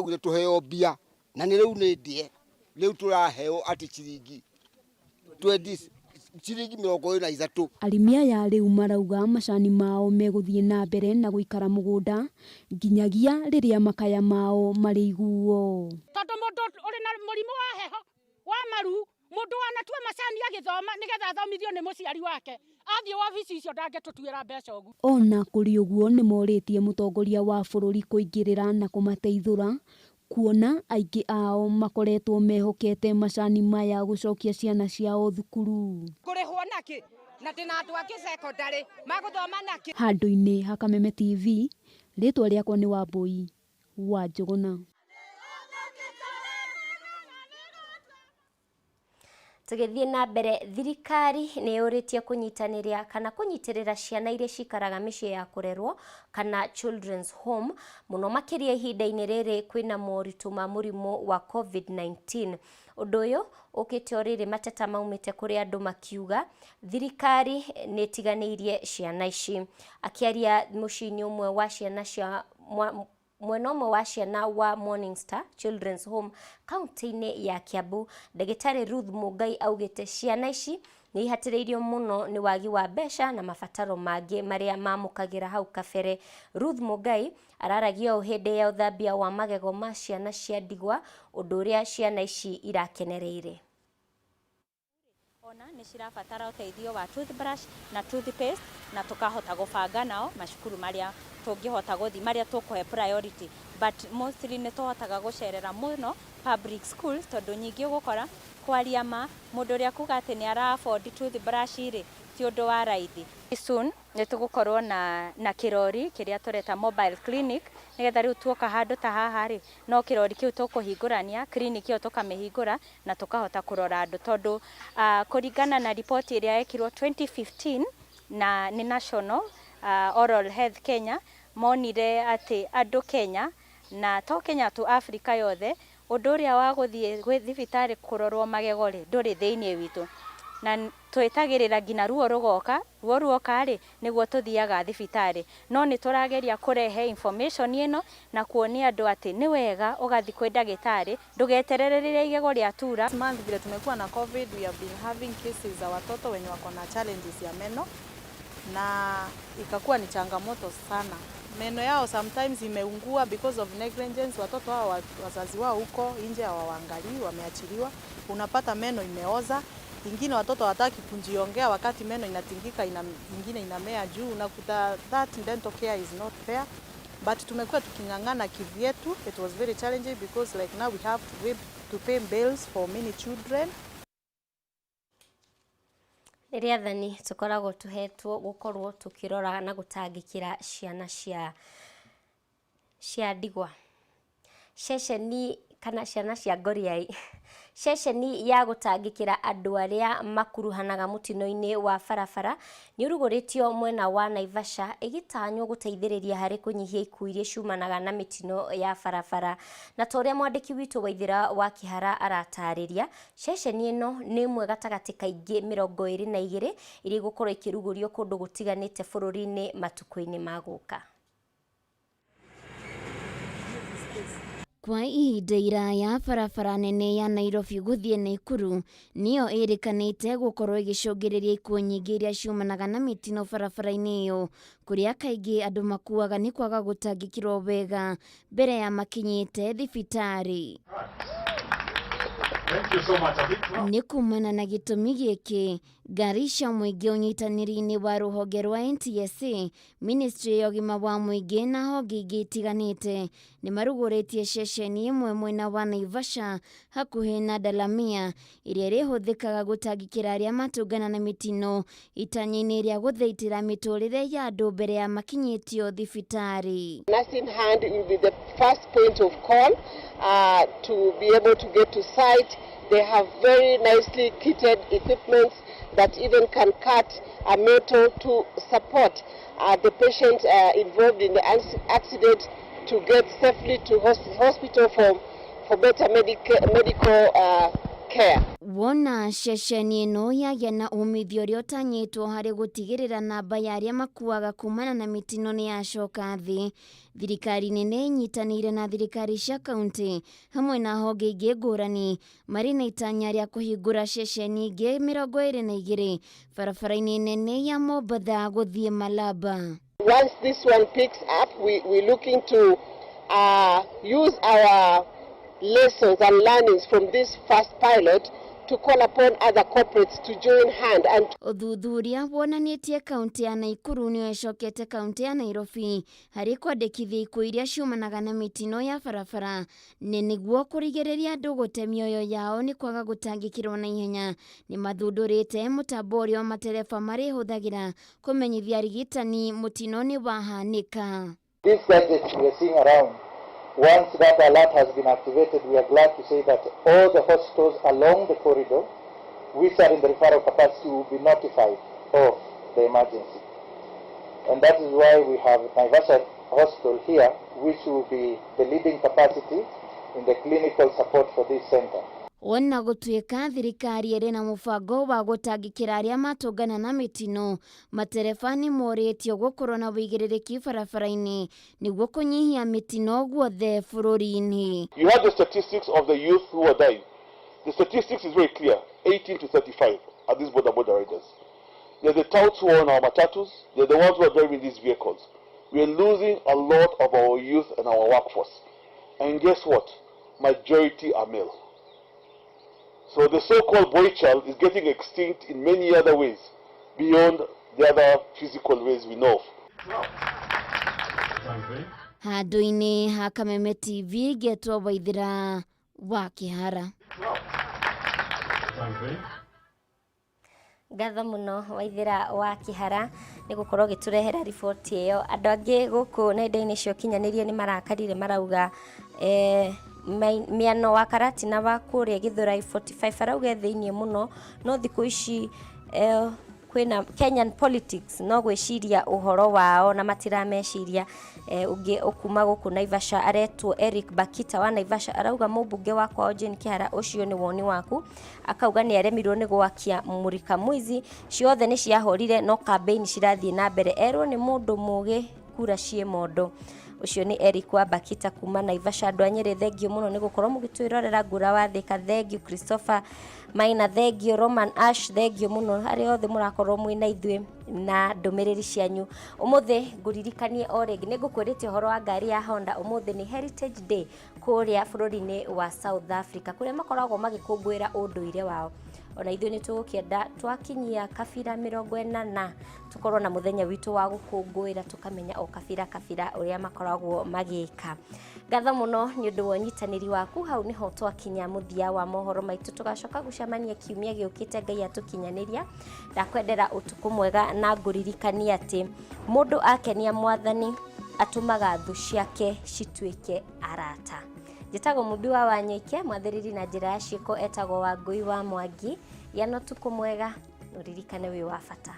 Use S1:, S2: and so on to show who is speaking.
S1: Gure tuheo bia na ni riu ni ndie riu turaheo ati chiringi 20 chiringi 23.
S2: Arimi aya riu marauga macani mao meguthie na mbere na guikara mugunda nginyagia riria makaya mao mari iguo.
S3: Tondu mundu uri na murimu wa heho wa maru mundu anatua macani agithoma nigetha athomithio ni muciari wake athie wabici icio ndangetutuira mbeca ugu.
S2: Ona kuri uguo ni moritie mutongoria wa bururi kuingirira na kumateithura kuona aingi ao makoretwo mehokete macani maya gucokia ciana ciao thukuru.
S3: Kurihwo naki na ndina andu angi secondary maguthoma naki.
S2: Handu-ini ha Kameme TV ritwa riakwa ni Wambui wa Njuguna.
S4: Tugithie na mbere, thirikari ni yuritie kunyitanĩria kana kunyitirira ciana iria cikaraga mĩciĩ ya kurerwo kana children's home muno makiria ihinda-inĩ rĩrĩ kwĩna moritũ ma mũrimũ wa COVID-19. Ũndũ ũyũ ũkĩte orĩrĩ mateta maumĩte kũrĩ andũ makiuga thirikari nĩ ĩtiganĩirie ciana ici. Akiaria mũciĩ-inĩ ũmwe wa ciana cia mwena ũmwe wa ciana wa Morning Star Children's Home kaunti-inĩ ya Kiambu, Ndagĩtarĩ Ruth Mũngai augĩte ciana ici nĩ ihatĩrĩirio mũno nĩ wagi wa mbeca na mabataro mangĩ marĩa mamũkagĩra hau kabere. Ruth Mũngai araragia o hĩndĩ ya ũthambia wa magego ma ciana cia ndigwa, ũndũ ũrĩa ciana ici irakenereire.
S5: Ona nĩ cirabatara ũteithio wa toothbrush na toothpaste na tukahota gũbanga nao macukuru marĩa tũngĩhota gũthi marĩa tũkũhe priority, but mostly nĩ tũhotaga gũcerera mũno public schools tondũ nyingĩ ũgũkora kwaria ma mũndũ ũrĩa kuga atĩ nĩ ara afford toothbrush rĩ ti ũndũ wa raithi. Soon nĩ tũgũkorwo na kĩrori kĩrĩa tũreta mobile clinic nigetha rĩu tuoka handũ ta haha rĩ no kĩrori kĩu tũkũhingũrania clinic ĩyo tũkamĩhingũra na tũkahota kũrora andũ tondũ kũringana na ripoti ĩrĩa yekirwo 2015 na nĩ National Oral Health Kenya monire atĩ andũ Kenya na to Kenya tu Africa yothe ũndũ ũrĩa wa gũthiĩ thibitarĩ kũrorwo magego rĩ ndũrĩ thĩinĩ witũ na twĩtagĩrĩra nginya ruo rũgoka rĩ nĩguo tũthiaga thibitarĩ, no nĩ tũrageria kũrehe information ĩno na kuonia andũ atĩ nĩ wega ũgathi kwĩ ndagĩtarĩ ndũgeterere rĩrĩa igego rĩatura.
S6: Month vile tumekuwa na COVID, we have been having cases za watoto wenye wako na challenges ya meno na ikakuwa ni changamoto sana. Meno yao sometimes imeungua because of negligence. Watoto hao wazazi wao huko nje hawaangalii, wameachiliwa, unapata meno imeoza. Ingine watoto hataki kujiongea wakati meno inatingika, ingine inamea juu, unakuta that dental care is not fair. But tumekuwa tukingangana kivyetu. It was very challenging because like now we have to pay bills for many children.
S4: Rĩrĩa athani tũkoragwo tuhetwo gũkorwo tukirora na gũtangĩkĩra ciana cia ndigwa. Ceceni kana ciana cia ngoriai. Ceceni ya gũtangĩkĩra andũ arĩa makuruhanaga mũtino-inĩ wa barabara nĩ ũrugũrĩtio mwena wa Naivasha ĩgĩtanywo gũteithĩrĩria harĩ kũnyihia ikuũ iria ciumanaga na mĩtino ya barabara. Na ta ũrĩa mwandĩki witũ Waithĩra wa Kĩhara aratarĩria, ceceni ĩno nĩ ĩmwe gatagatĩ kaingĩ 22 iria igũkorwo ikĩrugũrio kũndũ gũtiganĩte bũrũri-inĩ matukũ-inĩ ma gũka.
S7: Kwa ihinda iraya barabara nene ya Nairobi gũthiĩ Nakuru nĩyo ĩrĩkanĩte gũkorwo ĩgĩcũngĩrĩria ikuũ nyingĩ iria ciumanaga na mĩtino barabara-inĩ ĩyo, kũrĩa kaingĩ andũ makuaga nĩ kwaga gũtangĩkĩrwo wega mbere ya makinyĩte thibitarĩ. Nĩ kumana na gĩtũmi gĩkĩ, ngari cia mũingĩ ũnyitanĩri-inĩ wa rũhonge rwa NTSA, Ministry ya ũgima wa mũingĩ na honge ingĩ itiganĩte nĩ marugũrĩtie ceceni ĩmwe mwena wa Naivasha hakuhĩ na Dalamia ĩrĩa ĩrĩhũthĩkaga gũtangĩkĩra arĩa matũngana na mĩtino itanya-inĩ rĩa gũthaitĩra mĩtũrĩre ya andũ mbere ya makinyĩtio thibitarĩ.
S8: Nursing hand will be the first point of call to be able to get to site. They have very nicely kitted equipment that even can cut a metal to support the patient involved in the accident to get safely to hospital for better medical care.
S7: Wona ceceni ĩno yagĩa na umithio ũrĩa ũtanyĩtwo harĩ gũtigĩrĩra namba ya arĩa makuaga kumana na mĩtino nĩ yacoka thĩ, thirikari nene inyitanĩire na thirikari cia kaunti hamwe na honge ingĩ ngũrani marĩ na itanya rĩa kũhingũra ceceni ingĩ 22 barabara-inĩ nene ya Mombatha gũthiĩ Malaba.
S8: Once this one picks up, we're looking to use our lessons and learnings from this first pilot to call upon other corporates to join hand and
S7: Ũthuthuria wonanĩtie kaunti ya Naikuru nĩyo ĩcokete kaunti ya Nairobi harĩ kwandĩkithia ikuũ iria ciumanaga na mĩtino ya barabara nĩguo kũrigĩrĩria andũ gũte mĩoyo yao nĩ kwaga gũtangĩkĩrwo na ihenya. Nĩ mathundũrĩte mũtambo ũrĩa matereba marĩhũthagĩra kũmenyithia arigitani mũtino nĩ wahanĩka.
S9: These gadgets we are seeing around, once that alert has been activated, we are glad to say that all the hospitals along the corridor, which are in the referral capacity, will be notified of the emergency. And that is why we have Naivasha Hospital here, which will be the leading capacity in the clinical support for this center.
S7: Ona gũtuĩka thirikari ĩrĩ na mũbango wa gũtangĩkĩra arĩa matũngana na mĩtino, matereba nĩ morĩtio gũkorwo na wĩigĩrĩrĩki barabara-inĩ nĩguo kũnyihia mĩtino guothe bũrũri-inĩ.
S10: You have the statistics of the youth who are dying. The statistics is very clear, 18 to 35 are these border riders. They're the touts who are on our matatus, they're the ones who are driving these vehicles. We are losing a lot of our youth and our workforce. And guess what? Majority are male. So the so-called boy child is getting extinct in many other ways beyond the other physical ways we know of.
S7: Handũ-inĩ ha Kameme TV getwo Waithĩra wa Kĩhara.
S4: Ngatho mũno Waithĩra wa Kĩhara nĩ gũkorwo gĩtũrehera riboti ĩyo. Andũ angĩ gũkũ nenda-inĩ cia ũkinyanĩria nĩ marakarire marauga miano wa Karatina wa kũrĩa Gĩthũrai 45 arauga thĩinĩ mũno no thikũ ici kwĩna Kenyan politics no gwĩciria ũhoro wao na matirameciria. Ũngĩ ũkuma gũkũ Naivasha aretwo Eric Bakita wa Naivasha arauga mũmbunge wa kwao Jane Kĩhara ũcio nĩ woni waku, akauga nĩ aremirwo nĩ gwakia mũrika mwizi, ciothe nĩ ciahorire no campaign cirathiĩ na mbere, erwo nĩ mũndũ mũgĩ kura cie mondo. Ucio ni Eric wa Bakita kuma Naivasha. Andũ a Nyeri thengio mũno nĩ gũkorwo mũgĩtwĩrorera ngura wa Thika, thengio Christopher Maina, thengio Roman Ash, thengio mũno harĩ othe mũrakorwo mwĩna ithuĩ na ndũmĩrĩri cianyu. Ũmũthĩ ngũririkanie o rĩngĩ nĩ ngũkwĩrĩte ũhoro wa ngari ya Honda. Ũmũthĩ nĩ Heritage Day kũrĩa bũrũri-inĩ wa South Africa kũrĩa makoragwo magĩkũngũĩra ũndũire wao. Ona ithuĩ nĩ tũgũkĩenda twakinyia kabira 40 tukorwo na mũthenya witũ wa gũkũngũĩra tukamenya o kabira ũrĩa makoragwo magĩka. Ngatho mũno nĩ ũndũ wa ũnyitanĩri waku. Hau nĩho twakinya mũthia wa mohoro maitũ, tugacoka gũcemania kiumia gĩũkĩte, Ngai atũkinyanĩria. Ndakwendera ũtukũ mwega na ngũririkania atĩ mũndũ akenia Mwathani atũmaga thũ ciake cituĩke arata. Njĩtagwo Mũmbi wa Wanyoike, mwathĩrĩri na njĩra ya ciĩko etagwo Wangũi wa Mwangi. Yana ũtukũ mwega, ũririkane wĩ wa bata.